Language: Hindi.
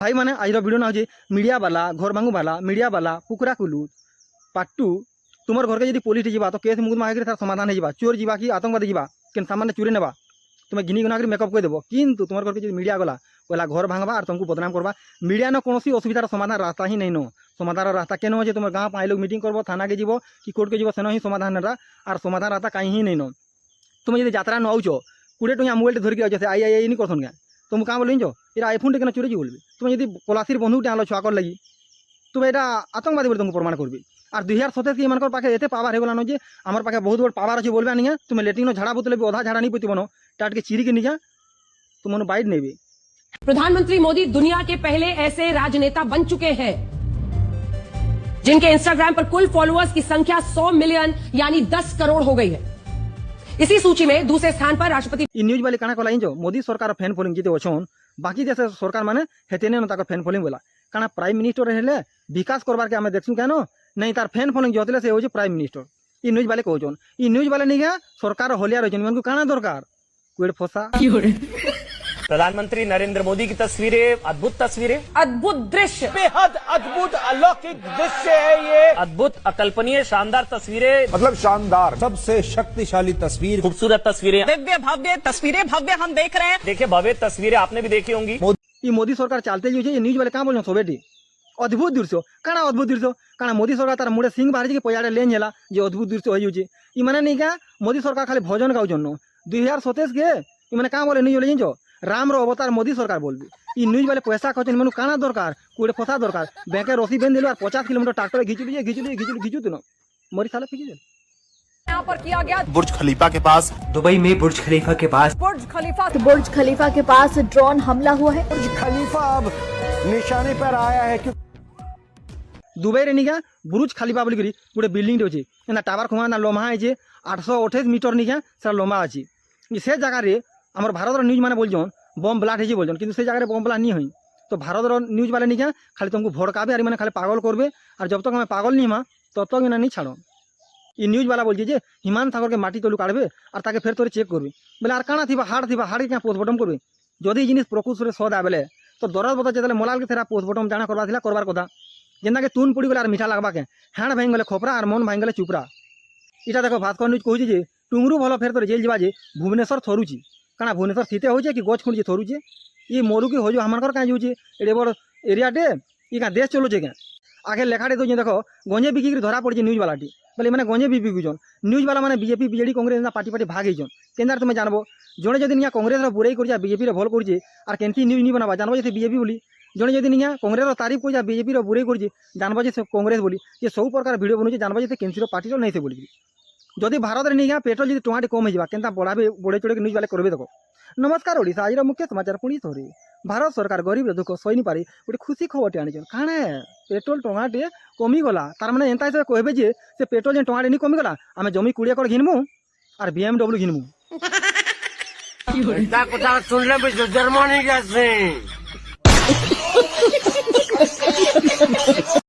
भाई मैंने आज भिडियो ना हो मीडिया वाला घर भांगू वाला मीडिया वाला पुकुरा कुलू पार्ट 2 तुम घर के पुलिस जा तो केस मुकदमा तार समाधान हो चोर जा कि आतंकवादी जा के सामान चोरी नेबा तुम्हें घिनी गुना मेकअप कर देव किंतु तुम घर के मीडिया गला कहला घर भांगवा और तुमको बदनाम करवा मीडिया न कौन असुविधार समाधान रास्ता ही नहीं नो समाधान रास्ता केन हो तुम गाँव पाई लोग मीटिंग करब थाना के जीव कि कोर्ट के जीव सेन ही समाधान और समाधान रास्ता कहीं ही नहीं नो तुम जो यात्रा न आउच 20 टंका मोबाइल धरिक आज आई आई नहीं करसन क्या तुम क्या बोल ये आईफोन टे चोरी बोलबी तुम जो पलासीर बंधुक आलो छुआ लगी तुम यहाँ आतंकवादी बोले तुमको प्रमाण करबी और 2027 की मान पाखे एत पावर हो गलान आम पाखे बहुत बड़ पावर अच्छे बोलबा नहीं तुम लेट्रिन झाड़ा बोतले भी अधा झाड़ा नहीं पीती बनो टाट के चिरी के नहीं तुम बाइट नहीं। प्रधानमंत्री मोदी दुनिया के पहले ऐसे राजनेता बन चुके हैं जिनके इंस्टाग्राम पर कुल फॉलोअर्स की संख्या 100 मिलियन यानी 10 करोड़ हो गई है। इसी सूची में दूसरे स्थान पर राष्ट्रपति न्यूज वाले काना कहला जो मोदी सरकार फैन फॉलोइंग जीते अच्छन बाकी देश सरकार माने हेते ने फैन फॉलोइंग बोला काना प्राइम मिनिस्टर हेले विकास करबार के आमे देखसु केनो नहीं तार फैन फॉलोइंग जोतले से हो प्राइम मिनिस्टर ई न्यूज वाले कहउछन ई न्यूज वाले नहीं गया सरकार होलिया रहछन उनको काना दरकार कोई फसा प्रधानमंत्री नरेंद्र मोदी की तस्वीरें, अद्भुत तस्वीरें, अद्भुत दृश्य, बेहद अद्भुत अलौकिक दृश्य है ये, अद्भुत अकल्पनीय शानदार तस्वीरें, मतलब शानदार सबसे शक्तिशाली तस्वीर, खूबसूरत तस्वीरें, दिव्य भव्य तस्वीरें भव्य हम देख रहे हैं। देखिए भव्य तस्वीरें आपने भी देखी होंगी। ये मोदी सरकार चलते जो न्यूज वाले क्या बोल सोबेटी अद्भुत दृश्य काना अद्भुत दृश्य काना मोदी सरकार तार मुड़े सिंह बाहर के पैयाड़े लेन जाला जो अद्भुत दृश्य हो माने नहीं क्या मोदी सरकार खाली भजन गाउन 2027 के मैंने क्या बोले न्यूज वाले जो राम रो अवतार मोदी सरकार बोलबी न्यूज वाले पैसा कहते मैं काना दरकार कोई फसा दरकार बैंक रसी बेन दिल और 50 किलोमीटर ट्रैक्टर घिचु तुम मरी साले फिकी यहाँ पर किया गया बुर्ज खलीफा के पास दुबई में बुर्ज खलीफा के पास बुर्ज खलीफा के पास ड्रोन हमला हुआ है। बुर्ज खलीफा अब निशाने पर आया है कि दुबई रे निका बुर्ज खलीफा बोली गोटे बिल्डिंग अच्छे एना टावर खुमा ना लम्हा है 828 मीटर निका से लम्बा अच्छी से जगह रे आम भारत न्यूज मैंने बोलछन बम ब्लास्ट है बोलछन किंतु से जगह बम ब्लास्ट नहीं हुई तो भारत न्यूज वाले निका खाली तुमको भड़काबे और मैंने खाली पागल करबे और जब तक हमें पागल नहीं हुआ तब तक नहीं छाड़ो ये न्यूज वाला बोलछे हिमान सागर के माटी तलू काढ़बे और ताके फेर तोरे चेक करबे बोले और काना थी हार्ड के क्या पोस्टमार्टम करबे जदि जिनिस प्रकृत सद आबेले तो दरद बता जेतले मोलाल के तेरा पोस्टमार्टम जाना करबार कथा जेना के तून पड़ी गले और मीठा लगवा के हाण भांग गले खोपरा और मन भांग गले चुपरा इटा देखो भास्कर न्यूज कहूँ टुंगरू भल फेर तोरे जेल जा भुवनेश्वर थरुची काना भुवनेश्वर स्थित हो कि गच खुंडी थरुचे ये मरु की हो हमार क्या जाऊे एडे बड़ एरियाटे ये क्या देश चलुचे क्या आगे लेखाटे दो देखो गंजे बिकी धरा पड़ी न्यूज वाला बोले मैंने गंजे भी बिकुन न्यूज वाला मैंने बीजेपी बीजेडी कांग्रेस पार्टी भाग होन केन्द्र तुम जानबो जड़े जदि निया कांग्रेस बुराई कर बीजेपी भल कर केमती न्यूज नहीं बनवा जानबो जे बीजेपी बोली जड़े जदि निया कांग्रेस तारीफ कर बीजेपी बुराई कर जानबो जे कांग्रेस बोली ये सब प्रकार भिडियो बनूचे जानबो जे केमसी पार्टी नहीं से बोली जदि भारत में नहीं पेट्रोल जी टंका कम हो केन्ता बढ़ावे बढ़े चढ़े न्यूज वाले करेंगे देखो। नमस्कार ओडिशा आज मुख्य समाचार पुणी थोड़ी भारत सरकार गरीब दुख सही नहीं पारी गोटे खुशी खबर आनी काण पेट्रोल टंका टे कमी गला तार मैंने एंता हिसाब से कहबे जे पेट्रोल जे टंका नहीं कमी गला आम जमी 20 एकड़ घिनमु और BMW घिनमु जर्मनी